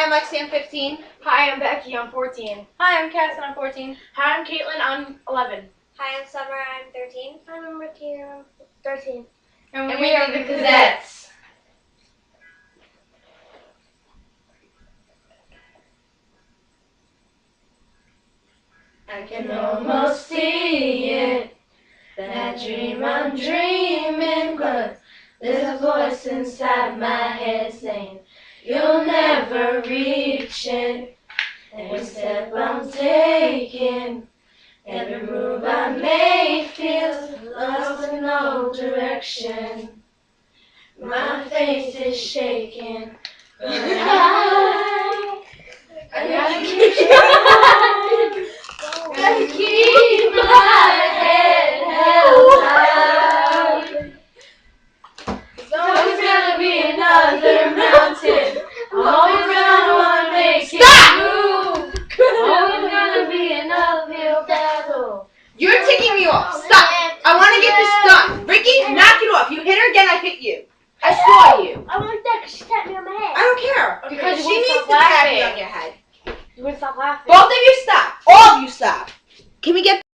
I'm Lexi, I'm 15. Hi, I'm Becky, I'm 14. Hi, I'm Cass and I'm 14. Hi, I'm Caitlin, I'm 11. Hi, I'm Summer, I'm 13. Hi, I'm Ricky, I'm 13. And we are the Cadettes. I can almost see it, that dream I'm dreaming, but there's a voice inside my head saying, you'll never reach it. Every step I'm taking, every move I make feels lost in no direction. My faith is shaking, but I gotta keep trying. Gotta keep my head held high. There's always gonna be another mountain. I'm always gonna wanna make it move. Always gonna be an uphill battle. You're ticking me off. Stop. I want to get this done. Ricky, knock it off. You hit her again, I hit you. I saw you. I want that because she tapped me on my head. I don't care. Okay, Because you she won't needs to stop tap you laughing. on your head. You wouldn't stop laughing. Both of you stop. All of you stop. Can we get